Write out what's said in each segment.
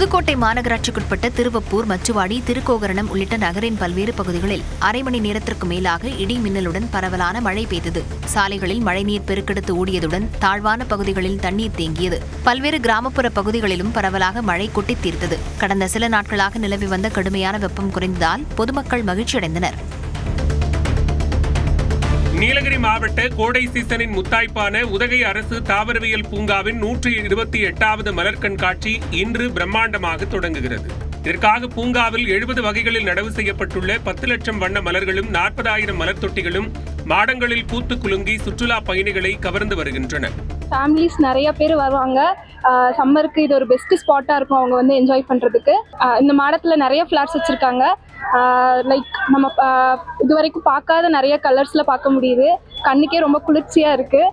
புதுக்கோட்டை மாநகராட்சிக்குட்பட்ட திருவப்பூர், மச்சுவாடி, திருக்கோகரணம் உள்ளிட்ட நகரின் பல்வேறு பகுதிகளில் அரை மணி நேரத்திற்கு மேலாக இடி மின்னலுடன் பரவலான மழை பெய்தது. சாலைகளில் மழைநீர் பெருக்கெடுத்து ஓடியதுடன் தாழ்வான பகுதிகளில் தண்ணீர் தேங்கியது. பல்வேறு கிராமப்புற பகுதிகளிலும் பரவலாக மழை கொட்டித் தீர்த்தது. கடந்த சில நாட்களாக நிலவி வந்த கடுமையான வெப்பம் குறைந்ததால் பொதுமக்கள் மகிழ்ச்சியடைந்தனர். நீலகிரி மாவட்ட கோடை சீசனின் முத்தாய்ப்பான உதகை அரசு தாவரவியல் பூங்காவின் 128வது மலர் கண்காட்சி இன்று பிரம்மாண்டமாக தொடங்குகிறது. இதற்காக பூங்காவில் 70 வகைகளில் நடவு செய்யப்பட்டுள்ள 10 லட்சம் வண்ண மலர்களும் 40,000 மலர் தொட்டிகளும் மாடங்களில் பூத்து குலுங்கி சுற்றுலா பயணிகளை கவர்ந்து வருகின்றன. ஃபேமிலிஸ் நிறைய பேர் வருவாங்க. சம்மருக்கு இது ஒரு பெஸ்ட் ஸ்பாட்டாக இருக்கும் அவங்க வந்து என்ஜாய் பண்ணுறதுக்கு. இந்த மாடத்தில் நிறைய ஃப்ளார்ஸ் வச்சுருக்காங்க. லைக் நம்ம இது வரைக்கும் பார்க்காத நிறைய கலர்ஸில் பார்க்க முடியுது. கண்ணுக்கே ரொம்ப குளிர்ச்சியாக இருக்குது.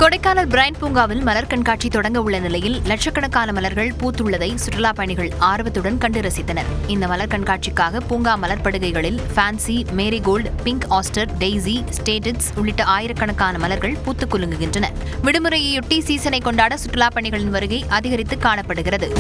கொடைக்கானல் பிரைன் பூங்காவில் மலர் கண்காட்சி தொடங்க உள்ள நிலையில் லட்சக்கணக்கான மலர்கள் பூத்துள்ளதை சுற்றுலா பயணிகள் ஆர்வத்துடன் கண்டு ரசித்தனர். இந்த மலர் கண்காட்சிக்காக பூங்கா மலர்படுகைகளில் pansy, marigold, pink aster, daisy, statice உள்ளிட்ட ஆயிரக்கணக்கான மலர்கள் பூத்துக் குலுங்குகின்றன. விடுமுறையொட்டி சீசனை கொண்டாட சுற்றுலா பயணிகளின் வருகை அதிகரித்து காணப்படுகிறது.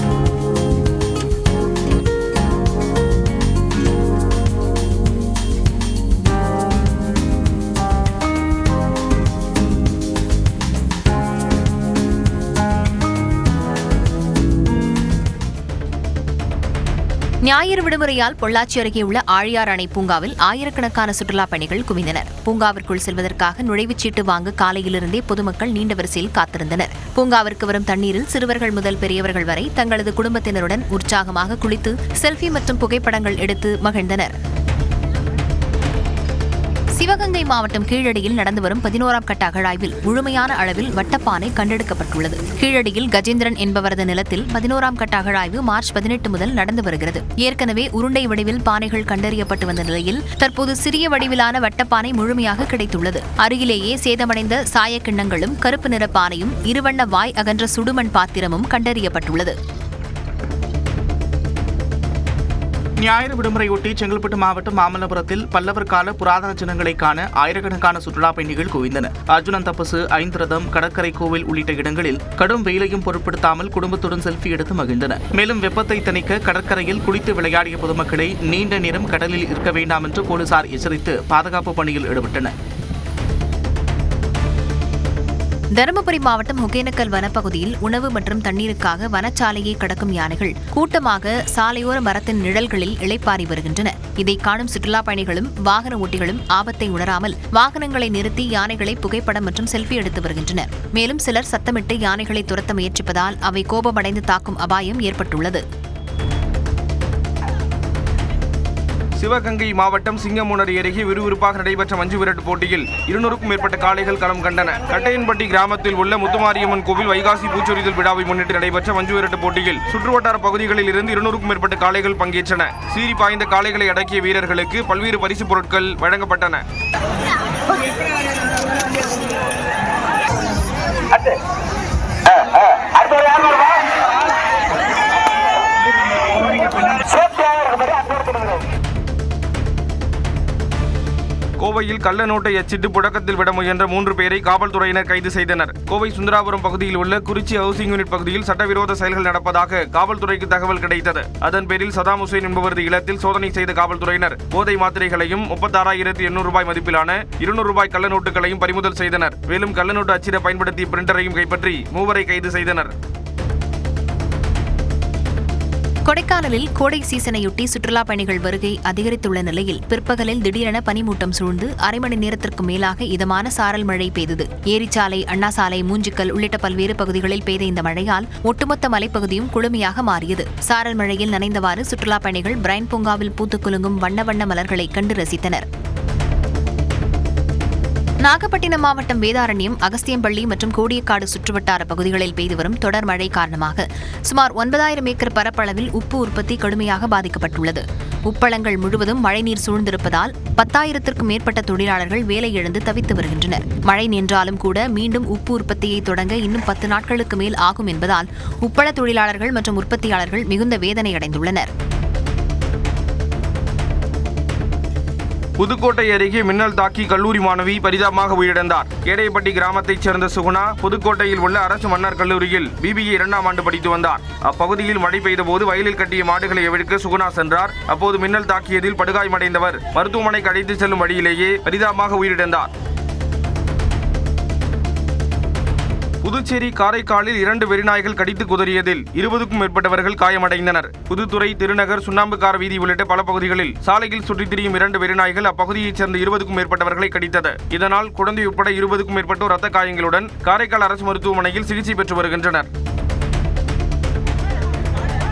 ஞாயிறு விடுமுறையால் பொள்ளாச்சி அருகே உள்ள ஆழியார் அணை பூங்காவில் ஆயிரக்கணக்கான சுற்றுலா பயணிகள் குவிந்தனர். பூங்காவிற்குள் செல்வதற்காக நுழைவுச்சீட்டு வாங்க காலையிலிருந்தே பொதுமக்கள் நீண்ட வரிசையில் காத்திருந்தனர். பூங்காவிற்கு வரும் தண்ணீரில் சிறுவர்கள் முதல் பெரியவர்கள் வரை தங்களது குடும்பத்தினருடன் உற்சாகமாக குளித்து செல்ஃபி மற்றும் புகைப்படங்கள் எடுத்து மகிழ்ந்தனர். சிவகங்கை மாவட்டம் கீழடியில் நடந்து வரும் 11ஆம் கட்ட அகழாய்வில் முழுமையான அளவில் வட்டப்பானை கண்டெடுக்கப்பட்டுள்ளது. கீழடியில் கஜேந்திரன் என்பவரது நிலத்தில் 11ஆம் கட்ட அகழாய்வு மார்ச் 18 முதல் நடந்து வருகிறது. ஏற்கனவே உருண்டை வடிவில் பானைகள் கண்டறியப்பட்டு வந்த நிலையில் தற்போது சிறிய வடிவிலான வட்டப்பானை முழுமையாக கிடைத்துள்ளது. அருகிலேயே சேதமடைந்த சாய கிண்ணங்களும் கருப்பு நிற பானையும் இருவண்ண வாய் அகன்ற சுடுமண் பாத்திரமும் கண்டறியப்பட்டுள்ளது. ஞாயிறு விடுமுறையொட்டி செங்கல்பட்டு மாவட்டம் மாமல்லபுரத்தில் பல்லவர் கால புராதன சின்னங்களை காண ஆயிரக்கணக்கான சுற்றுலா பயணிகள் குவிந்தனர். அர்ஜுனன் தபசு, ஐந்திரதம், கடற்கரை கோவில் உள்ளிட்ட இடங்களில் கடும் வெயிலையும் பொருட்படுத்தாமல் குடும்பத்துடன் செல்ஃபி எடுத்து மகிழ்ந்தனர். மேலும் வெப்பத்தை தணிக்க கடற்கரையில் குளித்து விளையாடிய பொதுமக்களை நீண்ட நேரம் கடலில் இருக்க வேண்டாம் என்று போலீசார் எச்சரித்து பாதுகாப்பு பணியில் ஈடுபட்டனர். தருமபுரி மாவட்டம் ஒகேனக்கல் வனப்பகுதியில் உணவு மற்றும் தண்ணீருக்காக வனச்சாலையை கடக்கும் யானைகள் கூட்டமாக சாலையோர மரத்தின் நிழல்களில் இளைப்பாரி வருகின்றன. இதை காணும் சுற்றுலா பயணிகளும் வாகன ஓட்டிகளும் ஆபத்தை உணராமல் வாகனங்களை நிறுத்தி யானைகளை புகைப்படம் மற்றும் செல்ஃபி எடுத்து வருகின்றனர். மேலும் சிலர் சத்தமிட்டு யானைகளை துரத்த முயற்சிப்பதால் அவை கோபமடைந்து தாக்கும் அபாயம் ஏற்பட்டுள்ளது. சிவகங்கை மாவட்டம் சிங்கமுனரி அருகே விறுவிறுப்பாக நடைபெற்ற மஞ்சு விரட்டு போட்டியில் 200க்கும் மேற்பட்ட காளைகள் களம் கண்டன. கட்டையன்பட்டி கிராமத்தில் உள்ள முத்துமாரியம்மன் கோவில் வைகாசி பூச்சொரிதல் விழாவை முன்னிட்டு நடைபெற்ற மஞ்சு விரட்டு போட்டியில் சுற்றுவட்டார பகுதிகளில் இருந்து 200க்கும் மேற்பட்ட காளைகள் பங்கேற்றன. சீறி பாய்ந்த காளைகளை அடக்கிய வீரர்களுக்கு பல்வேறு பரிசுப் பொருட்கள் வழங்கப்பட்டன. கோவையில் கள்ள நோட்டை அச்சிட்டு புழக்கத்தில் விட முயன்ற 3 பேரை காவல்துறையினர் கைது செய்தனர். கோவை சுந்தராபுரம் பகுதியில் உள்ள குறிச்சி ஹவுசிங் யூனிட் பகுதியில் சட்டவிரோத செயல்கள் நடப்பதாக காவல்துறைக்கு தகவல் கிடைத்தது. அதன் பேரில் சதாம் ஹுசேன் என்பவரது இல்லத்தில் சோதனை செய்த காவல்துறையினர் போதை மாத்திரைகளையும் 36,800 ரூபாய் மதிப்பிலான 200 ரூபாய் கள்ள நோட்டுகளையும் பறிமுதல் செய்தனர். மேலும் கள்ள நோட்டு அச்சிட பயன்படுத்திய பிரிண்டரையும் கைப்பற்றி 3 கைது செய்தனர். கொடைக்கானலில் கோடை சீசனையொட்டி சுற்றுலா பயணிகள் வருகை அதிகரித்துள்ள நிலையில் பிற்பகலில் திடீரென பனிமூட்டம் சூழ்ந்து அரை மணி நேரத்திற்கு மேலாக இதமான சாரல் மழை பெய்தது. ஏரிச்சாலை, அண்ணாசாலை, மூஞ்சிக்கல் உள்ளிட்ட பல்வேறு பகுதிகளில் பெய்த இந்த மழையால் ஒட்டுமொத்த மலைப்பகுதியும் குளுமையாக மாறியது. சாரல் மழையில் நனைந்தவாறு சுற்றுலா பயணிகள் பிரைன் பூங்காவில் பூத்துக் குலுங்கும் வண்ண வண்ண மலர்களை கண்டு ரசித்தனர். நாகப்பட்டினம் மாவட்டம் வேதாரண்யம், அகஸ்தியம்பள்ளி மற்றும் கோடியக்காடு சுற்றுவட்டார பகுதிகளில் பெய்து வரும் தொடர் மழை காரணமாக சுமார் 9,000 ஏக்கர் பரப்பளவில் உப்பு உற்பத்தி கடுமையாக பாதிக்கப்பட்டுள்ளது. உப்பளங்கள் முழுவதும் மழைநீர் சூழ்ந்திருப்பதால் 10,000க்கும் மேற்பட்ட தொழிலாளர்கள் வேலை இழந்து தவித்து வருகின்றனர். மழை நின்றாலும் கூட மீண்டும் உப்பு உற்பத்தியை தொடங்க இன்னும் 10 நாட்களுக்கு மேல் ஆகும் என்பதால் உப்பள தொழிலாளர்கள் மற்றும் உற்பத்தியாளர்கள் மிகுந்த வேதனை அடைந்துள்ளனர். புதுக்கோட்டை அருகே மின்னல் தாக்கி கல்லூரி மாணவி பரிதாபமாக உயிரிழந்தார். கேடையப்பட்டி கிராமத்தைச் சேர்ந்த சுகுணா புதுக்கோட்டையில் உள்ள அரசு மன்னர் கல்லூரியில் BBA 2ஆம் ஆண்டு படித்து வந்தார். அப்பகுதியில் மழை பெய்தபோது வயலில் கட்டிய மாடுகளை எவிழ்க்க சுகுணா சென்றார். அப்போது மின்னல் தாக்கியதில் படுகாயமடைந்தவர் மருத்துவமனைக்கு அழைத்து செல்லும் வழியிலேயே பரிதாபமாக உயிரிழந்தார். புதுச்சேரி காரைக்காலில் 2 வெறிநாய்கள் கடித்து குதறியதில் 20க்கும் மேற்பட்டவர்கள் காயமடைந்தனர். புதுத்துறை, திருநகர், சுண்ணாம்புக்கார வீதி உள்ளிட்ட பல பகுதிகளில் சாலையில் சுற்றித் திரியும் 2 வெறிநாய்கள் அப்பகுதியைச் சேர்ந்த 20க்கும் மேற்பட்டவர்களை கடித்தது. இதனால் குழந்தை உட்பட 20க்கும் மேற்பட்டோர் ரத்த காயங்களுடன் காரைக்கால் அரசு மருத்துவமனையில் சிகிச்சை பெற்று வருகின்றனர்.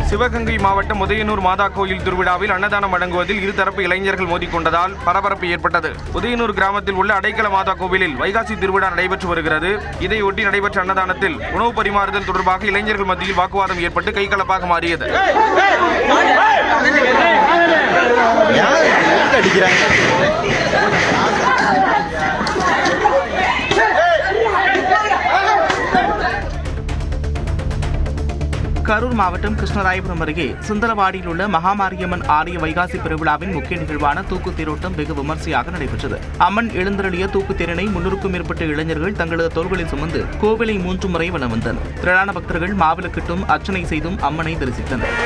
சிவகங்கை மாவட்டம் உதயனூர் மாதா கோயில் திருவிழாவில் அன்னதானம் வழங்குவதில் இருதரப்பு இளைஞர்கள் மோதிக்கொண்டதால் பரபரப்பு ஏற்பட்டது. உதயனூர் கிராமத்தில் உள்ள அடைக்கல மாதா கோவிலில் வைகாசி திருவிழா நடைபெற்று வருகிறது. இதையொட்டி நடைபெற்ற அன்னதானத்தில் உணவு பரிமாறுதல் தொடர்பாக இளைஞர்கள் மத்தியில் வாக்குவாதம் ஏற்பட்டு கைகலப்பாக மாறியது. கரூர் மாவட்டம் கிருஷ்ணராயபுரம் அருகே சுந்தரவாடியில் உள்ள மகாமாரியம்மன் ஆலய வைகாசி பெருவிழாவின் முக்கிய நிகழ்வான தூக்குத் தேரோட்டம் வெகு விமர்சையாக நடைபெற்றது. அம்மன் எழுந்தருளிய தூக்குத் தேரினை 300க்கும் மேற்பட்ட இளைஞர்கள் தங்களது தோள்களில் சுமந்து கோவிலை 3 முறை வலம் வந்தனர். திரளான பக்தர்கள் மாவிளக்கிட்டும் அர்ச்சனை செய்தும் அம்மனை தரிசித்தனர்.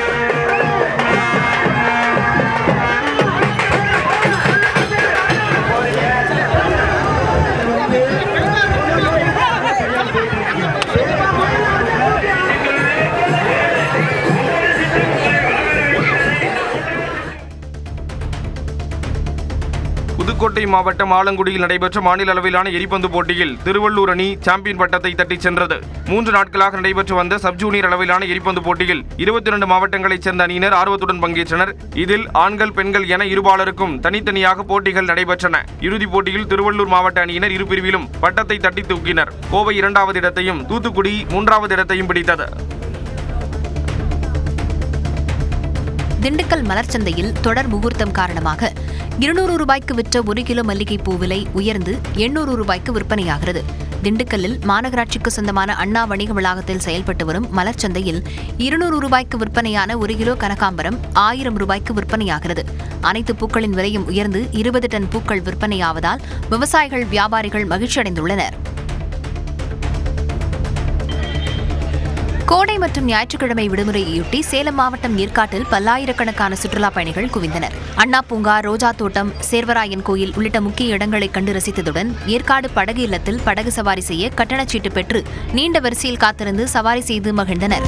புதுக்கோட்டை மாவட்டம் ஆலங்குடியில் நடைபெற்ற மாநில அளவிலான எரிபந்து போட்டியில் திருவள்ளூர் அணி சாம்பியன் பட்டத்தை தட்டிச் சென்றது. 3 நாட்களாக நடைபெற்று வந்த சப் ஜூனியர் அளவிலான எரிபந்து போட்டியில் 22 மாவட்டங்களைச் சேர்ந்த அணியினர் ஆர்வத்துடன் பங்கேற்றனர். இதில் ஆண்கள், பெண்கள் என இருபாலருக்கும் தனித்தனியாக போட்டிகள் நடைபெற்றன. இறுதிப் போட்டியில் திருவள்ளூர் மாவட்ட அணியினர் இரு பிரிவிலும் பட்டத்தை தட்டி தூக்கினர். கோவை 2வது இடத்தையும், தூத்துக்குடி 3வது இடத்தையும் பிடித்தது. திண்டுக்கல் மலர்ச்சந்தையில் தொடர் முகூர்த்தம் காரணமாக 200 ரூபாய்க்கு விற்ற 1 கிலோ மல்லிகை பூ விலை உயர்ந்து 800 ரூபாய்க்கு விற்பனையாகிறது. திண்டுக்கல்லில் மாநகராட்சிக்கு சொந்தமான அண்ணா வணிக வளாகத்தில் செயல்பட்டு வரும் மலர்ச்சந்தையில் 200 ரூபாய்க்கு விற்பனையான 1 கிலோ கனகாம்பரம் 1000 ரூபாய்க்கு விற்பனையாகிறது. அனைத்து பூக்களின் விலையும் உயர்ந்து 20 டன் பூக்கள் விற்பனையாவதால் விவசாயிகள், வியாபாரிகள் மகிழ்ச்சியடைந்துள்ளனர். கோடை மற்றும் ஞாயிற்றுக்கிழமை விடுமுறையொட்டி சேலம் மாவட்டம் ஏற்காட்டில் பல்லாயிரக்கணக்கான சுற்றுலாப் பயணிகள் குவிந்தனர். அண்ணா பூங்கா, ரோஜா தோட்டம், சேர்வராயன் கோயில் உள்ளிட்ட முக்கிய இடங்களை கண்டு ரசித்ததுடன் ஏற்காடு படகு இல்லத்தில் படகு சவாரி செய்ய கட்டணச்சீட்டு பெற்று நீண்ட வரிசையில் காத்திருந்து சவாரி செய்து மகிழ்ந்தனர்.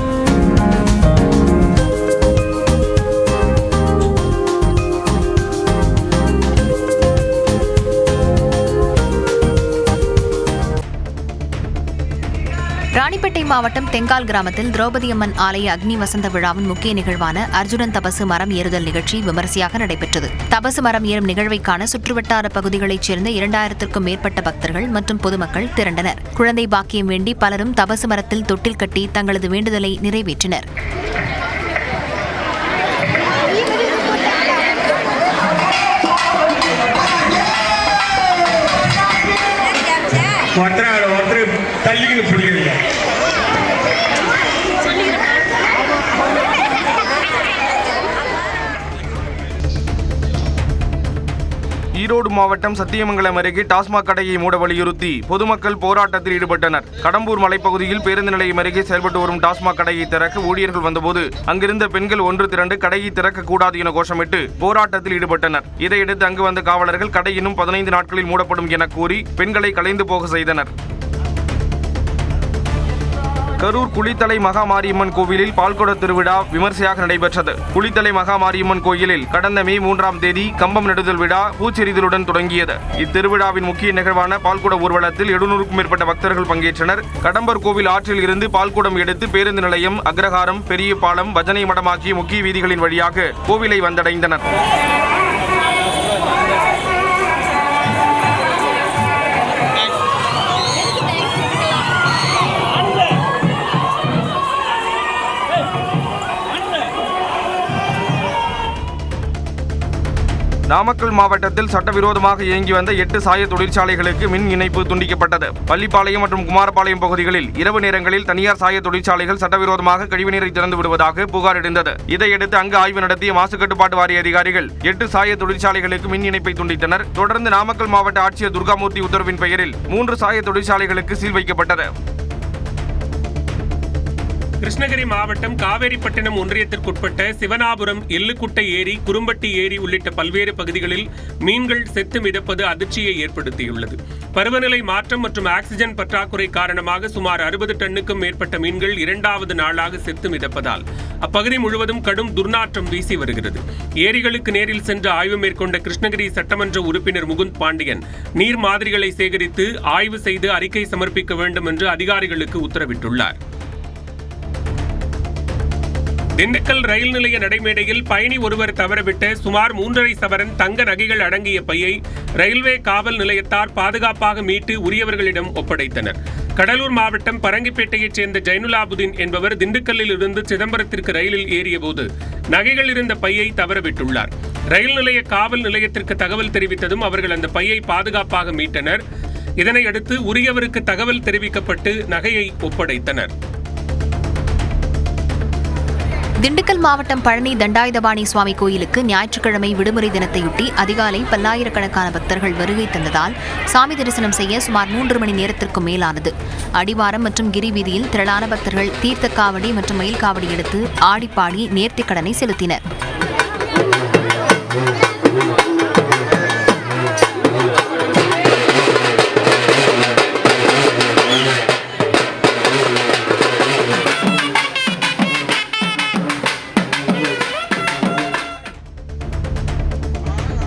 ராணிப்பேட்டை மாவட்டம் தெங்கால் கிராமத்தில் திரௌபதி அம்மன் ஆலய அக்னி வசந்த விழாவின் முக்கிய நிகழ்வான அர்ஜுனன் தபசு மரம் ஏறுதல் நிகழ்ச்சி விமரிசையாக நடைபெற்றது. தபசு மரம் ஏறும் நிகழ்வைக்கான சுற்றுவட்டார பகுதிகளைச் சேர்ந்த 2000க்கும் மேற்பட்ட பக்தர்கள் மற்றும் பொதுமக்கள் திரண்டனர். குழந்தை பாக்கியம் வேண்டி பலரும் தபசு மரத்தில் தொட்டில் கட்டி தங்களது வேண்டுதலை நிறைவேற்றினர். ஈரோடு மாவட்டம் சத்தியமங்கலம் அருகே டாஸ்மாக் கடையை மூட வலியுறுத்தி பொதுமக்கள் போராட்டத்தில் ஈடுபட்டனர். கடம்பூர் மலைப்பகுதியில் பேருந்து நிலையம் அருகே செயல்பட்டு வரும் டாஸ்மாக் கடையை திறக்க ஊழியர்கள் வந்தபோது அங்கிருந்த பெண்கள் ஒன்று திரண்டு கடையை திறக்கக்கூடாது என கோஷமிட்டு போராட்டத்தில் ஈடுபட்டனர். இதையடுத்து அங்கு வந்த காவலர்கள் கடை இன்னும் 15 நாட்களில் மூடப்படும் என கூறி பெண்களை கலைந்து போக செய்தனர். கரூர் குளித்தலை மகாமாரியம்மன் கோவிலில் பால்குட திருவிழா விமர்சையாக நடைபெற்றது. குளித்தலை மகாமாரியம்மன் கோயிலில் கடந்த மே 3ஆம் தேதி கம்பம் நடுதல் விழா பூச்செறிதலுடன் தொடங்கியது. இத்திருவிழாவின் முக்கிய நிகழ்வான பால்குட ஊர்வலத்தில் 700க்கும் மேற்பட்ட பக்தர்கள் பங்கேற்றனர். கடம்பர் கோவில் ஆற்றில் இருந்து பால்குடம் எடுத்து பேருந்து நிலையம், அக்ரஹாரம், பெரிய பாலம், பஜனை மடம் ஆகிய முக்கிய வீதிகளின் வழியாக கோவிலை வந்தடைந்தனர். நாமக்கல் மாவட்டத்தில் சட்டவிரோதமாக இயங்கி வந்த 8 சாய தொழிற்சாலைகளுக்கு மின் இணைப்பு துண்டிக்கப்பட்டது. பள்ளிப்பாளையம் மற்றும் குமாரபாளையம் பகுதிகளில் இரவு நேரங்களில் தனியார் சாய தொழிற்சாலைகள் சட்டவிரோதமாக கழிவுநீரை திறந்து விடுவதாக புகார் எழுந்தது. இதையடுத்து அங்கு ஆய்வு நடத்திய மாசு கட்டுப்பாட்டு வாரிய அதிகாரிகள் 8 சாய தொழிற்சாலைகளுக்கு மின் இணைப்பை துண்டித்தனர். தொடர்ந்து நாமக்கல் மாவட்ட ஆட்சியர் துர்காமூர்த்தி உத்தரவின் பெயரில் 3 சாய தொழிற்சாலைகளுக்கு சீல் வைக்கப்பட்டது. கிருஷ்ணகிரி மாவட்டம் காவேரிப்பட்டினம் ஒன்றியத்திற்குட்பட்ட சிவனாபுரம், எள்ளுக்குட்டை ஏரி, குறும்பட்டி ஏரி உள்ளிட்ட பல்வேறு பகுதிகளில் மீன்கள் செத்து மிதப்பது அதிர்ச்சியை ஏற்படுத்தியுள்ளது. பருவநிலை மாற்றம் மற்றும் ஆக்சிஜன் பற்றாக்குறை காரணமாக சுமார் 60 டன்னுக்கும் மேற்பட்ட மீன்கள் 2வது நாளாக செத்து மிதப்பதால் அப்பகுதி முழுவதும் கடும் துர்நாற்றம் வீசி வருகிறது. ஏரிகளுக்கு நேரில் சென்று ஆய்வு மேற்கொண்ட கிருஷ்ணகிரி சட்டமன்ற உறுப்பினர் முகுந்த் பாண்டியன் நீர் மாதிரிகளை சேகரித்து ஆய்வு செய்து அறிக்கை சமர்ப்பிக்க வேண்டும் என்று அதிகாரிகளுக்கு உத்தரவிட்டுள்ளார். திண்டுக்கல் ரயில் நிலைய நடைமேடையில் பயணி ஒருவர் தவறவிட்ட சுமார் 3.5 சவரன் தங்க நகைகள் அடங்கிய பையை ரயில்வே காவல் நிலையத்தார் பாதுகாப்பாக மீட்டு உரியவர்களிடம் ஒப்படைத்தனர். கடலூர் மாவட்டம் பரங்கிப்பேட்டையைச் சேர்ந்த ஜைனுலாபுதீன் என்பவர் திண்டுக்கல்லில் இருந்து சிதம்பரத்திற்கு ரயிலில் ஏறியபோது நகைகள் இருந்த பையை தவறவிட்டுள்ளார். ரயில் நிலைய காவல் நிலையத்திற்கு தகவல் தெரிவித்ததும் அவர்கள் அந்த பையை பாதுகாப்பாக மீட்டனர். இதனையடுத்து உரியவருக்கு தகவல் தெரிவிக்கப்பட்டு நகையை ஒப்படைத்தனர். திண்டுக்கல் மாவட்டம் பழனி தண்டாயுதபாணி சுவாமி கோயிலுக்கு ஞாயிற்றுக்கிழமை விடுமுறை தினத்தையொட்டி அதிகாலை பல்லாயிரக்கணக்கான பக்தர்கள் வருகை தந்ததால் சாமி தரிசனம் செய்ய சுமார் 3 மணி நேரத்திற்கும் மேலானது. அடிவாரம் மற்றும் கிரி வீதியில் திரளான பக்தர்கள் தீர்த்த காவடி மற்றும் மயில் காவடி எடுத்து ஆடிப்பாடி நேர்த்திக்கடனை செலுத்தினர்.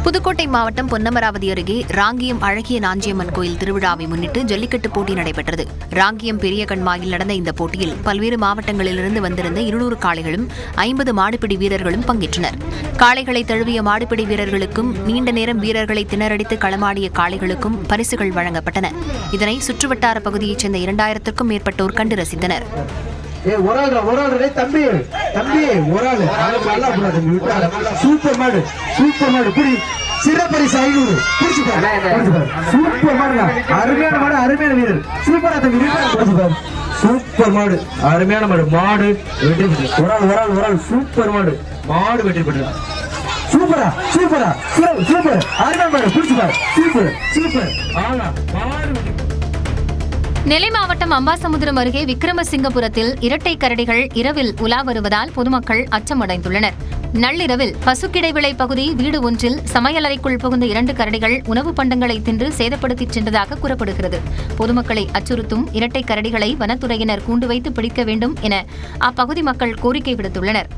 புதுக்கோட்டை மாவட்டம் பொன்னமராவதி அருகே ராங்கியம் அழகிய நாஞ்சியம்மன் கோயில் திருவிழாவை முன்னிட்டு ஜல்லிக்கட்டு போட்டி நடைபெற்றது. ராங்கியம் பெரிய கண்மாயில் நடந்த இந்த போட்டியில் பல்வேறு மாவட்டங்களிலிருந்து வந்திருந்த 200 காளைகளும் 50 மாடுபிடி வீரர்களும் பங்கேற்றனர். காளைகளை தழுவிய மாடுபிடி வீரர்களுக்கும் நீண்ட நேரம் வீரர்களை திணறடித்து களமாடிய காளைகளுக்கும் பரிசுகள் வழங்கப்பட்டன. இதனை சுற்றுவட்டார பகுதியைச் சேர்ந்த 2000க்கும் மேற்பட்டோர் கண்டு ரசித்தனர். சிறப்பரிசு 500 சூப்பர் மாடு, அருமையான மாடு, அருமையான வீரர், சூப்பரா சூப்பர் மாடு, அருமையான மாடு, மாடு வெற்றி பெற்று ஒரு சூப்பர் மாடு, மாடு வெற்றி பெற்று சூப்பரா சூப்பரா சூப்பர் அருமையான மாடு, புடிச்சுப்பார் சூப்பர் ஆனா மாடு. நெல்லை மாவட்டம் அம்பாசமுத்திரம் அருகே விக்ரமசிங்கபுரத்தில் இரட்டை கரடிகள் இரவில் உலா வருவதால் பொதுமக்கள் அச்சமடைந்துள்ளனர். நள்ளிரவில் பசுக்கிடைவிளை பகுதி வீடு ஒன்றில் சமையலறைக்குள் புகுந்த 2 கரடிகள் உணவு பண்டங்களை தின்று சேதப்படுத்திச் சென்றதாக கூறப்படுகிறது. பொதுமக்களை அச்சுறுத்தும் இரட்டை கரடிகளை வனத்துறையினர் கூண்டு வைத்து பிடிக்க வேண்டும் என அப்பகுதி மக்கள் கோரிக்கை விடுத்துள்ளனர்.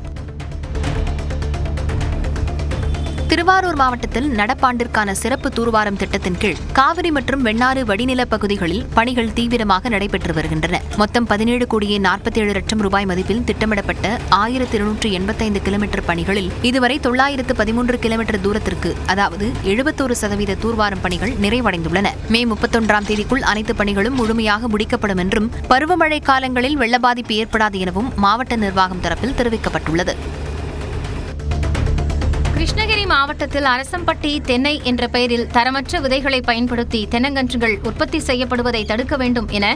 திருவாரூர் மாவட்டத்தில் நடப்பாண்டிற்கான சிறப்பு தூர்வாரும் திட்டத்தின் கீழ் காவிரி மற்றும் வெண்ணாறு வடிநில பகுதிகளில் பணிகள் தீவிரமாக நடைபெற்று வருகின்றன. மொத்தம் 17,47 லட்சம் ரூபாய் மதிப்பில் திட்டமிடப்பட்ட 1285 கிலோமீட்டர் பணிகளில் இதுவரை 913 கிலோமீட்டர் தூரத்திற்கு, அதாவது 71% தூர்வாரும் பணிகள் நிறைவடைந்துள்ளன. மே 31ஆம் தேதிக்குள் அனைத்து பணிகளும் முழுமையாக முடிக்கப்படும் என்றும் பருவமழை காலங்களில் வெள்ள பாதிப்பு ஏற்படாது எனவும் மாவட்ட நிர்வாகம் தரப்பில் தெரிவிக்கப்பட்டுள்ளது. கிருஷ்ணகிரி மாவட்டத்தில் அரசம்பட்டி தென்னை என்ற பெயரில் தரமற்ற விதைகளை பயன்படுத்தி தென்னங்கன்றுகள் உற்பத்தி செய்யப்படுவதை தடுக்க வேண்டும் என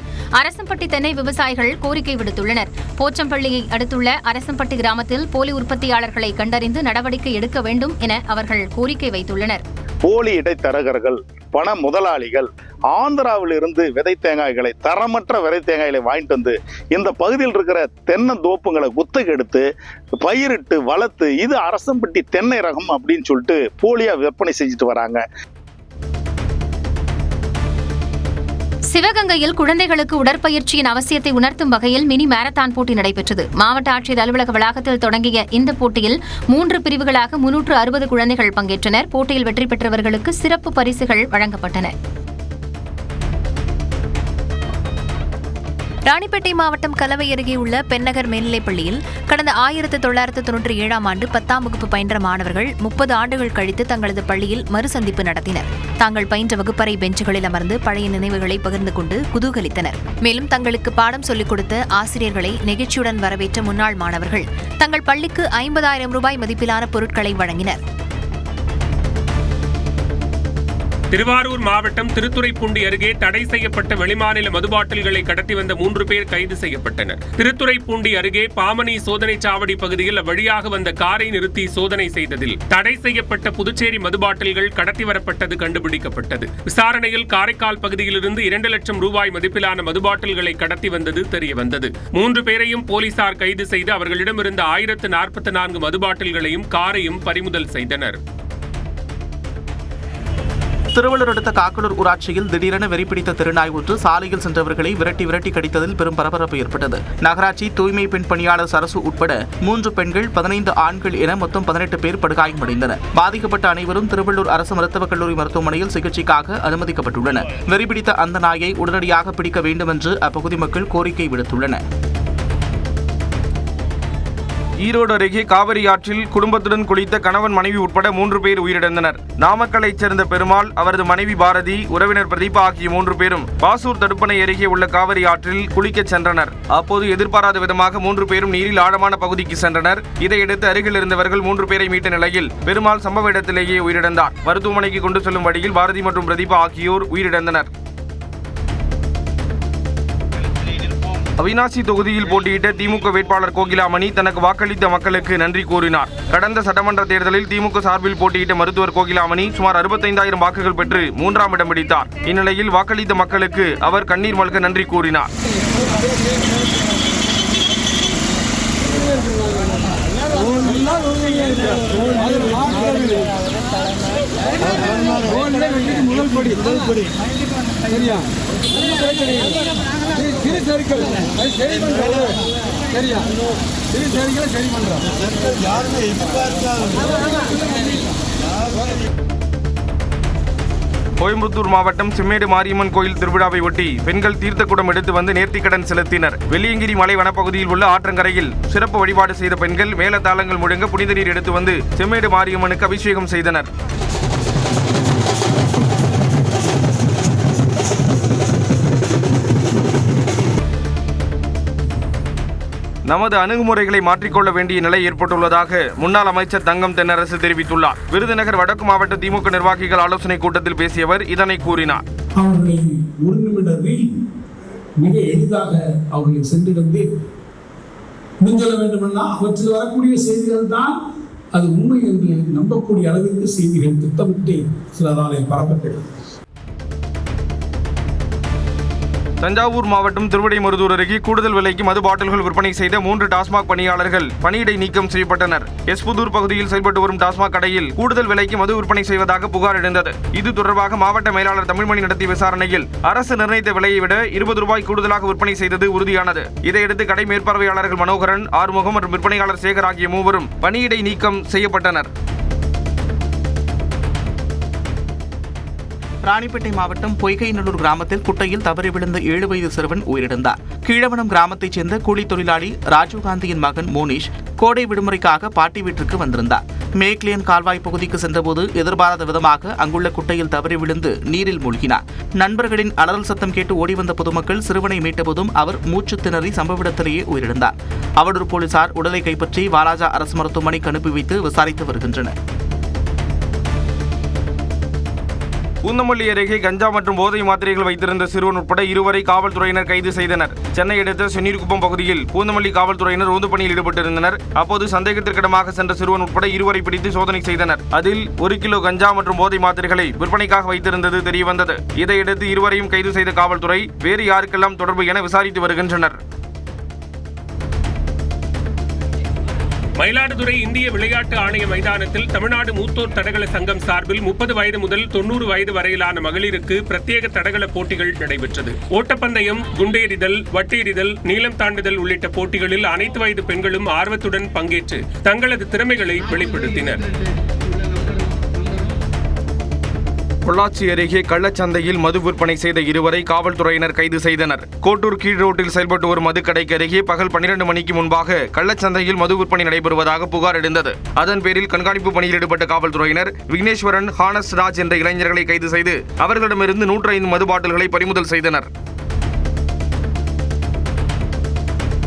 அரசம்பட்டி தென்னை விவசாயிகள் கோரிக்கை விடுத்துள்ளனர். போச்சம்பள்ளியை அடுத்துள்ள அரசம்பட்டி கிராமத்தில் போலி உற்பத்தியாளர்களை கண்டறிந்து நடவடிக்கை எடுக்க வேண்டும் என அவர்கள் கோரிக்கை வைத்துள்ளனர். போலி இடைத்தரகர்கள், பண முதலாளிகள் ஆந்திராவில் இருந்து விதை தேங்காய்களை, தரமற்ற விதை தேங்காய்களை வாங்கிட்டு வந்து இந்த பகுதியில் இருக்கிற தென்னந்தோப்புங்களை குத்தகை எடுத்து பயிரிட்டு வளர்த்து இது அரசம்பட்டி தென்னை ரகம் அப்படின்னு சொல்லிட்டு போலியா விற்பனை செஞ்சுட்டு வராங்க. சிவகங்கையில் குழந்தைகளுக்கு உடற்பயிற்சியின் அவசியத்தை உணர்த்தும் வகையில் மினி மாரத்தான் போட்டி நடைபெற்றது. மாவட்ட ஆட்சியர் அலுவலக வளாகத்தில் தொடங்கிய இந்த போட்டியில் 3 பிரிவுகளாக 360 குழந்தைகள் பங்கேற்றனர். போட்டியில் வெற்றி பெற்றவர்களுக்கு சிறப்பு பரிசுகள் வழங்கப்பட்டன. ராணிப்பேட்டை மாவட்டம் கலவை அருகே உள்ள பெண்ணகர் மேல்நிலைப்பள்ளியில் கடந்த 1997ஆம் ஆண்டு 10ஆம் வகுப்பு பயின்ற மாணவர்கள் 30 ஆண்டுகள் கழித்து தங்களது பள்ளியில் மறுசந்திப்பு நடத்தினர். தாங்கள் பயின்ற வகுப்பறை பெஞ்சுகளில் அமர்ந்து பழைய நினைவுகளை பகிர்ந்து கொண்டு குதூகலித்தனர். மேலும் தங்களுக்கு பாடம் சொல்லிக் கொடுத்த ஆசிரியர்களை நெகிழ்ச்சியுடன் வரவேற்ற முன்னாள் மாணவர்கள் தங்கள் பள்ளிக்கு 50,000 ரூபாய் மதிப்பிலான பொருட்களை வழங்கினர். திருவாரூர் மாவட்டம் திருத்துறைப்பூண்டி அருகே தடை செய்யப்பட்ட வெளிமாநில மதுபாட்டில்களை கடத்தி வந்த 3 பேர் கைது செய்யப்பட்டனர். திருத்துறைப்பூண்டி அருகே பாமணி சோதனைச் சாவடி பகுதியில் அவ்வழியாக வந்த காரை நிறுத்தி சோதனை செய்ததில் தடை செய்யப்பட்ட புதுச்சேரி மதுபாட்டில்கள் கடத்தி வரப்பட்டது கண்டுபிடிக்கப்பட்டது. விசாரணையில் காரைக்கால் பகுதியிலிருந்து 2 லட்சம் ரூபாய் மதிப்பிலான மதுபாட்டில்களை கடத்தி வந்தது தெரியவந்தது. 3 பேரையும் போலீசார் கைது செய்து அவர்களிடமிருந்த 1044 மதுபாட்டில்களையும் காரையும் பறிமுதல் செய்தனர். திருவள்ளூர் அடுத்த காக்கலூர் ஊராட்சியில் திடீரென வெறிப்பிடித்த திருநாய் ஒன்று சாலையில் சென்றவர்களை விரட்டி கடித்ததில் பெரும் பரபரப்பு ஏற்பட்டது. நகராட்சி தூய்மை பெண் பணியாளர் சரசு உட்பட 3 பெண்கள் 15 ஆண்கள் என மொத்தம் 18 பேர் படுகாயமடைந்தனர். பாதிக்கப்பட்ட அனைவரும் திருவள்ளூர் அரசு மருத்துவக் கல்லூரி மருத்துவமனையில் சிகிச்சைக்காக அனுமதிக்கப்பட்டுள்ளனர். வெறிப்பிடித்த அந்த நாயை உடனடியாக பிடிக்க வேண்டும் என்று அப்பகுதி மக்கள் கோரிக்கை விடுத்துள்ளனர். ஈரோடு அருகே காவிரி ஆற்றில் குடும்பத்துடன் குளித்த கணவன் மனைவி உட்பட 3 பேர் உயிரிழந்தனர். நாமக்கலைச் சேர்ந்த பெருமாள், அவரது மனைவி பாரதி, உறவினர் பிரதீபா ஆகிய 3 பேரும் பாசூர் தடுப்பணை அருகே உள்ள காவிரி ஆற்றில் குளிக்கச் சென்றனர். அப்போது எதிர்பாராத விதமாக 3 பேரும் நீரில் ஆழமான பகுதிக்கு சென்றனர். இதையடுத்து அருகில் இருந்தவர்கள் 3 பேரை மீட்ட நிலையில் பெருமாள் சம்பவ இடத்திலேயே உயிரிழந்தார். மருத்துவமனைக்கு கொண்டு செல்லும் வழியில் பாரதி மற்றும் பிரதீபா ஆகியோர் உயிரிழந்தனர். அவிநாசி தொகுதியில் போட்டியிட்ட திமுக வேட்பாளர் கோகிலாமணி தனக்கு வாக்களித்த மக்களுக்கு நன்றி கூறினார். கடந்த சட்டமன்ற தேர்தலில் திமுக சார்பில் போட்டியிட்ட மருத்துவர் கோகிலாமணி சுமார் 65,000 வாக்குகள் பெற்று 3ஆம் இடம் பிடித்தார். இந்நிலையில் வாக்களித்த மக்களுக்கு அவர் கண்ணீர் மல்க நன்றி கூறினார். கோயம்புத்தூர் மாவட்டம் செம்மேடு மாரியம்மன் கோயில் திருவிழாவை ஒட்டி பெண்கள் தீர்த்தக்குடம் எடுத்து வந்து நேர்த்திக்கடன் செலுத்தினர். வெள்ளியங்கிரி மலை வனப்பகுதியில் உள்ள ஆற்றங்கரையில் சிறப்பு வழிபாடு செய்த பெண்கள் மேலதாளங்கள் முழங்க புனித நீர் எடுத்து வந்து செம்மேடு மாரியம்மனுக்கு அபிஷேகம் செய்தனர். நமது அணுகுமுறைகளை மாற்றிக்கொள்ள வேண்டிய நிலை ஏற்பட்டுள்ளதாக முன்னாள் அமைச்சர் தங்கம் தென்னரசு தெரிவித்துள்ளார். விருதுநகர் வடக்கு மாவட்ட திமுக நிர்வாகிகள் ஆலோசனைக் கூட்டத்தில் பேசிய அவர் இதனை கூறினார். அவர்களை ஒரு நிமிடத்தில் மிக எளிதாக அவர்களை சென்றிருந்து முன்செல்ல வேண்டுமென்றால் அவற்றில் வரக்கூடிய செய்திகள் தான் அது உண்மை என்று நம்பக்கூடிய அளவிற்கு செய்திகள் திட்டமிட்டு சிலராலே பரப்பப்பட்டது. தஞ்சாவூர் மாவட்டம் திருவிடைமருதூர் அருகே கூடுதல் விலைக்கு மது பாட்டில்கள் விற்பனை செய்த 3 டாஸ்மாக் பணியாளர்கள் பணியிடை நீக்கம் செய்யப்பட்டனர். எஸ்புதூர் பகுதியில் செயல்பட்டு வரும் டாஸ்மாக் கடையில் கூடுதல் விலைக்கு மது விற்பனை செய்வதாக புகார் எழுந்தது. இது தொடர்பாக மாவட்ட மேலாளர் தமிழ்மணி நடத்திய விசாரணையில் அரசு நிர்ணயித்த விலையை விட 20 ரூபாய் கூடுதலாக விற்பனை செய்தது உறுதியானது. இதையடுத்து கடை மேற்பார்வையாளர்கள் மனோகரன், ஆறுமுகம் மற்றும் விற்பனையாளர் சேகர் ஆகிய 3 பணியிடை நீக்கம் செய்யப்பட்டனர். ராணிப்பேட்டை மாவட்டம் பொய்கைநல்லூர் கிராமத்தில் குட்டையில் தவறி விழுந்த 7 வயது சிறுவன் உயிரிழந்தார். கீழவனம் கிராமத்தைச் சேர்ந்த கூலி தொழிலாளி ராஜீவ்காந்தியின் மகன் மோனிஷ் கோடை விடுமுறைக்காக பாட்டி வீட்டிற்கு வந்திருந்தார். மேக்லியன் கால்வாய் பகுதிக்கு சென்றபோது எதிர்பாராத விதமாக அங்குள்ள குட்டையில் தவறி விழுந்து நீரில் மூழ்கினார். நண்பர்களின் அலறல் சத்தம் கேட்டு ஓடிவந்த பொதுமக்கள் சிறுவனை மீட்டபோதும் அவர் மூச்சு திணறி சம்பவ இடத்திலேயே உயிரிழந்தார். அவடூர் போலீசார் உடலை கைப்பற்றி வாலாஜா அரசு மருத்துவமனைக்கு அனுப்பி வைத்து விசாரித்து வருகின்றனர். பூந்தமல்லி அருகே கஞ்சா மற்றும் போதை மாத்திரைகள் வைத்திருந்த சிறுவன் உட்பட 2 பேரை காவல்துறையினர் கைது செய்தனர். சென்னை அடுத்த சென்னீர்குப்பம் பகுதியில் பூந்தமல்லி காவல்துறையினர் ரோந்து பணியில் ஈடுபட்டிருந்தனர். அப்போது சந்தேகத்திற்கிடமாக சென்ற சிறுவன் உட்பட 2 பேரை பிடித்து சோதனை செய்தனர். அதில் 1 கிலோ கஞ்சா மற்றும் போதை மாத்திரைகளை விற்பனைக்காக வைத்திருந்தது தெரியவந்தது. இதையடுத்து 2 பேரையும் கைது செய்த காவல்துறை வேறு யாருக்கெல்லாம் தொடர்பு என விசாரித்து வருகின்றனர். மயிலாடுதுறை இந்திய விளையாட்டு ஆணைய மைதானத்தில் தமிழ்நாடு மூத்தோர் தடகள சங்கம் சார்பில் 30 வயது முதல் 90 வயது வரையிலான மகளிருக்கு பிரத்யேக தடகள போட்டிகள் நடைபெற்றது. ஓட்டப்பந்தயம், குண்டெறிதல், வட்டெறிதல், நீளம் தாண்டுதல் உள்ளிட்ட போட்டிகளில் அனைத்து வயது பெண்களும் ஆர்வத்துடன் பங்கேற்று தங்களது திறமைகளை வெளிப்படுத்தினர். பொள்ளாச்சி அருகே கள்ளச்சந்தையில் மது விற்பனை செய்த 2 பேரை காவல்துறையினர் கைது செய்தனர். கோட்டூர் கீழ் ரோட்டில் செயல்பட்டு வரும் மதுக்கடைக்கு அருகே பகல் 12 மணிக்கு முன்பாக கள்ளச்சந்தையில் மது விற்பனை நடைபெறுவதாக புகார் எழுந்தது. அதன் பேரில் கண்காணிப்பு பணியில் ஈடுபட்ட காவல்துறையினர் விக்னேஸ்வரன், ஹானஸ் ராஜ் என்ற இளைஞர்களை கைது செய்து அவர்களிடமிருந்து 105 மது பாட்டில்களை பறிமுதல் செய்தனர்.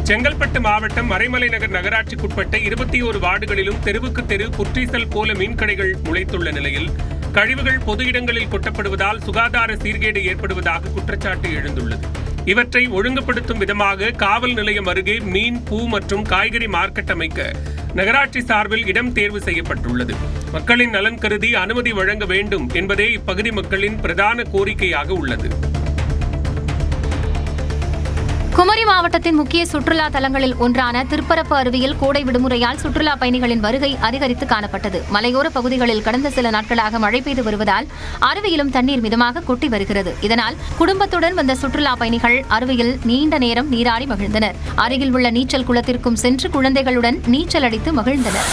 செங்கல்பட்டு மாவட்டம் மறைமலை நகர் நகராட்சிக்குட்பட்ட 21 வார்டுகளிலும் தெருவுக்கு தெரு புற்றீசல் போல மீன்கடைகள் முளைத்துள்ள நிலையில் கழிவுகள் பொது இடங்களில் கொட்டப்படுவதால் சுகாதார சீர்கேடு ஏற்படுவதாக குற்றச்சாட்டு எழுந்துள்ளது. இவற்றை ஒழுங்குபடுத்தும் விதமாக காவல் நிலையம் அருகே மீன், பூ மற்றும் காய்கறி மார்க்கெட் அமைக்க நகராட்சி சார்பில் இடம் தேர்வு செய்யப்பட்டுள்ளது. மக்களின் நலன் கருதி அனுமதி வழங்க வேண்டும் என்பதே இப்பகுதி மக்களின் பிரதான கோரிக்கையாக உள்ளது. குமரி மாவட்டத்தின் முக்கிய சுற்றுலா தலங்களில் ஒன்றான திருப்பரப்பு அருவியில் கோடை விடுமுறையால் சுற்றுலா பயணிகளின் வருகை அதிகரித்து காணப்பட்டது. மலையோர பகுதிகளில் கடந்த சில நாட்களாக மழை பெய்து வருவதால் அருவியிலும் தண்ணீர் மிதமாக கொட்டி வருகிறது. இதனால் குடும்பத்துடன் வந்த சுற்றுலா பயணிகள் அருவியில் நீண்ட நேரம் நீராடி மகிழ்ந்தனர். அருகில் உள்ள நீச்சல் குளத்திற்கும் சென்று குழந்தைகளுடன் நீச்சல் அடித்து மகிழ்ந்தனர்.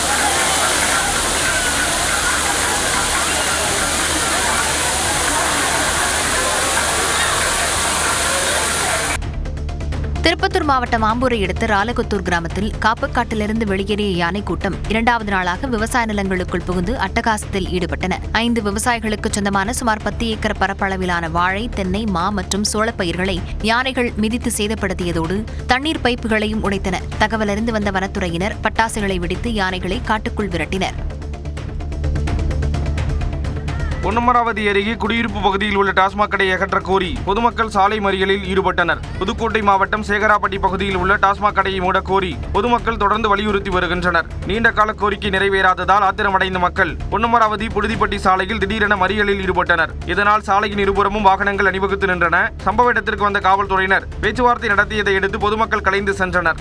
திருப்பத்தூர் மாவட்டம் ஆம்பூரை அடுத்த ராலகொத்தூர் கிராமத்தில் காப்புக்காட்டிலிருந்து வெளியேறிய யானை கூட்டம் 2வது நாளாக விவசாய நிலங்களுக்குள் புகுந்து அட்டகாசத்தில் ஈடுபட்டன. 5 விவசாயிகளுக்கு சொந்தமான சுமார் 10 ஏக்கர் பரப்பளவிலான வாழை, தென்னை, மா மற்றும் சோளப்பயிர்களை யானைகள் மிதித்து சேதப்படுத்தியதோடு தண்ணீர் பைப்புகளையும் உடைத்தன. தகவலறிந்து வந்த வனத்துறையினர் பட்டாசுகளை வெடித்து யானைகளை காட்டுக்குள் விரட்டினர். பொன்னமராவதி அருகே குடியிருப்பு பகுதியில் உள்ள டாஸ்மாக் கடையை அகற்ற கோரி பொதுமக்கள் சாலை மறியலில் ஈடுபட்டனர். புதுக்கோட்டை மாவட்டம் சேகராப்பட்டி பகுதியில் உள்ள டாஸ்மாக் கடையை மூட கோரி பொதுமக்கள் தொடர்ந்து வலியுறுத்தி வருகின்றனர். நீண்ட கால கோரிக்கை நிறைவேறாததால் ஆத்திரமடைந்த மக்கள் பொன்னமராவதி புழுதிப்பட்டி சாலையில் திடீரென மறியலில் ஈடுபட்டனர். இதனால் சாலையின் இருபுறமும் வாகனங்கள் அணிவகுத்து நின்றன. சம்பவ இடத்திற்கு வந்த காவல்துறையினர் பேச்சுவார்த்தை நடத்தியதை அடுத்து பொதுமக்கள் கலைந்து சென்றனர்.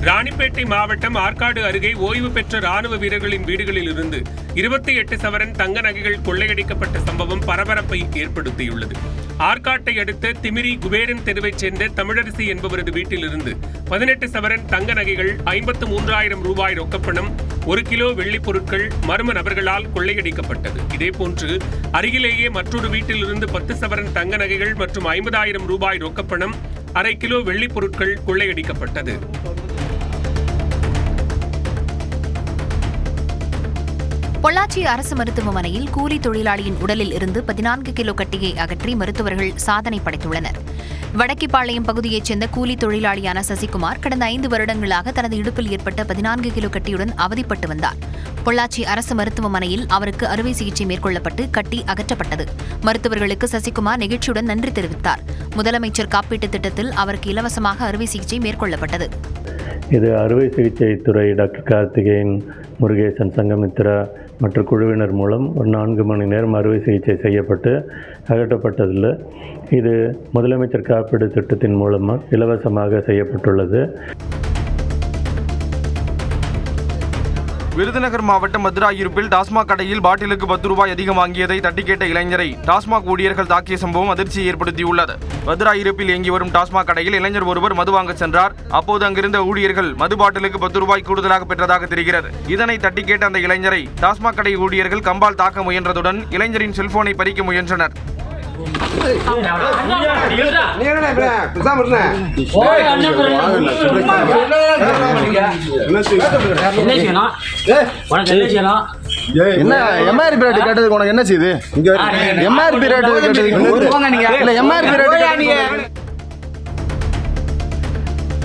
ராணிப்பேட்டை மாவட்டம் ஆற்காடு அருகே ஓய்வு பெற்ற ராணுவ வீரர்களின் வீடுகளில் இருந்து 28 சவரன் தங்க நகைகள் கொள்ளையடிக்கப்பட்ட சம்பவம் பரபரப்பை ஏற்படுத்தியுள்ளது. ஆற்காட்டை அடுத்த திமிரி குபேரன் தெருவைச் சேர்ந்த தமிழரசி என்பவரது வீட்டிலிருந்து 18 சவரன் தங்க நகைகள், 53,000 ரூபாய் ரொக்கப்பணம், 1 கிலோ வெள்ளிப் பொருட்கள் மர்ம நபர்களால் கொள்ளையடிக்கப்பட்டது. இதேபோன்று அருகிலேயே மற்றொரு வீட்டிலிருந்து 10 சவரன் தங்க நகைகள் மற்றும் 50,000 ரூபாய் ரொக்கப்பணம், 1/2 கிலோ வெள்ளிப் பொருட்கள் கொள்ளையடிக்கப்பட்டது. பொள்ளாச்சி அரசு மருத்துவமனையில் கூலி தொழிலாளியின் உடலில் இருந்து 14 கிலோ கட்டியை அகற்றி மருத்துவர்கள் சாதனை படைத்துள்ளனர். வடக்கிப்பாளையம் பகுதியைச் சேர்ந்த கூலி தொழிலாளியான சசிகுமார் கடந்த 5 வருடங்களாக தனது இடுப்பில் ஏற்பட்ட 14 கிலோ கட்டியுடன் அவதிப்பட்டு வந்தார். பொள்ளாச்சி அரசு மருத்துவமனையில் அவருக்கு அறுவை சிகிச்சை மேற்கொள்ளப்பட்டு கட்டி அகற்றப்பட்டது. மருத்துவர்களுக்கு சசிகுமார் நெகிழ்ச்சியுடன் நன்றி தெரிவித்தார். முதலமைச்சர் காப்பீட்டுத் திட்டத்தில் அவருக்கு இலவசமாக அறுவை சிகிச்சை மேற்கொள்ளப்பட்டது. இது அறுவை சிகிச்சை துறை டாக்டர் கார்த்திகேயன், முருகேசன், சங்கமித்ரா மற்ற குழுவினர் மூலம் ஒரு 4 மணி நேரம் அறுவை சிகிச்சை செய்யப்பட்டு அகற்றப்பட்டதில் இது முதலமைச்சர் காப்பீடு திட்டத்தின் மூலமாக இலவசமாக செய்யப்பட்டுள்ளது. விருதுநகர் மாவட்டம் மதுராயிருப்பில் டாஸ்மாக் கடையில் பாட்டிலுக்கு 10 ரூபாய் அதிகம் வாங்கியதை தட்டி கேட்ட இளைஞரை டாஸ்மாக் ஊழியர்கள் தாக்கிய சம்பவம் அதிர்ச்சியை ஏற்படுத்தியுள்ளது. மதுராயிருப்பில் இயங்கி வரும் டாஸ்மாக் கடையில் இளைஞர் ஒருவர் மது வாங்க சென்றார். அப்போது அங்கிருந்த ஊழியர்கள் மது பாட்டிலுக்கு 10 ரூபாய் கூடுதலாக பெற்றதாக தெரிகிறது. இதனை தட்டி கேட்ட அந்த இளைஞரை டாஸ்மாக் கடை ஊழியர்கள் கம்பால் தாக்க முயன்றதுடன் இளைஞரின் செல்போனை பறிக்க முயன்றனர். என்ன எம்ஆர்பி ரேட் கேட்டதுக்கு உனக்கு என்ன செய்யுது? எம்ஆர்பி ரேட் கேட்டதுக்கு எம்ஆர்பி ரேட்.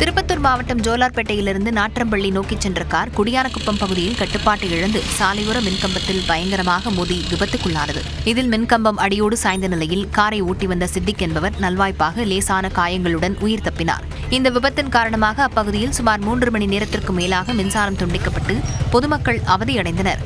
திருப்பத்தூர் மாவட்டம் ஜோலார்பேட்டையிலிருந்து நாற்றம்பள்ளி நோக்கி சென்ற கார் குடியானக்குப்பம் பகுதியில் கட்டுப்பாட்டை இழந்து சாலையோர மின்கம்பத்தில் பயங்கரமாக மோதி விபத்துக்குள்ளானது. இதில் மின்கம்பம் அடியோடு சாய்ந்த நிலையில் காரை ஓட்டி வந்த சித்திக் என்பவர் நல்வாய்ப்பாக லேசான காயங்களுடன் உயிர் தப்பினார். இந்த விபத்தின் காரணமாக அப்பகுதியில் சுமார் 3 மணி நேரத்திற்கு மேலாக மின்சாரம் துண்டிக்கப்பட்டு பொதுமக்கள் அவதியடைந்தனர்.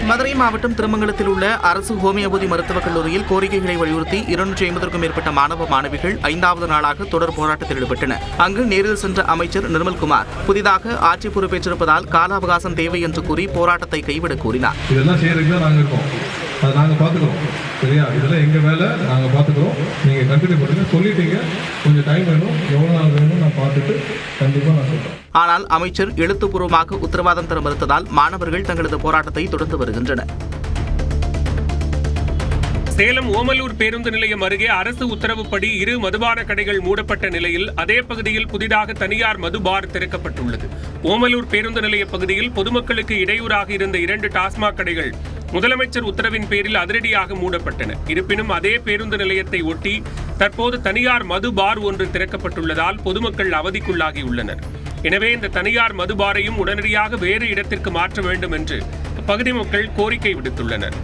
மதுரை மாவட்டம் திருமங்கலத்தில் உள்ள அரசு ஹோமியோபதி மருத்துவக் கல்லூரியில் கோரிக்கைகளை வலியுறுத்தி 250க்கும் மேற்பட்ட மாணவ மாணவிகள் 5வது நாளாக தொடர் போராட்டத்தில் ஈடுபட்டனர். அங்கு நேரில் சென்ற அமைச்சர் நிர்மல்குமார் புதிதாக ஆட்சி பொறுப்பேற்றிருப்பதால் கால அவகாசம் தேவை என்று கூறி போராட்டத்தை கைவிட கூறினார். இதெல்லாம் செய்யறதுக்கு நாங்கள் இருக்கோம், அதை நாங்கள் பார்த்துக்கிறோம். சரியா? இதெல்லாம் எங்கள் வேலை, நாங்கள் பார்த்துக்கிறோம். நீங்கள் கண்டினியூ பண்ணுங்க. சொல்லிட்டீங்க, கொஞ்சம் டைம் வேணும், எவ்வளோ நாள் வேணும் நான் பார்த்துட்டு கண்டிப்பாக நான் சொல்கிறேன். ஆனால் அமைச்சர் எழுத்துப்பூர்வமாக உத்தரவாதம் தர மறுத்ததால் மாணவர்கள் தங்களது போராட்டத்தை தொடர்ந்து வருகின்றனர். சேலம் ஓமலூர் பேருந்து நிலையம் அருகே அரசு உத்தரவுப்படி 2 மதுபான கடைகள் மூடப்பட்ட நிலையில் அதே பகுதியில் புதிதாக தனியார் மது பார் திறக்கப்பட்டுள்ளது. ஓமலூர் பேருந்து நிலைய பகுதியில் பொதுமக்களுக்கு இடையூறாக இருந்த 2 டாஸ்மாக் கடைகள் முதலமைச்சர் உத்தரவின் பேரில் அதிரடியாக மூடப்பட்டன. இருப்பினும் அதே பேருந்து நிலையத்தை ஒட்டி தற்போது தனியார் மது பார் ஒன்று திறக்கப்பட்டுள்ளதால் பொதுமக்கள் அவதிக்குள்ளாகியுள்ளனர். எனவே இந்த தனியார் மதுபாரையும் உடனடியாக வேறு இடத்திற்கு மாற்ற வேண்டும் என்று அப்பகுதி மக்கள் கோரிக்கை விடுத்துள்ளனர்.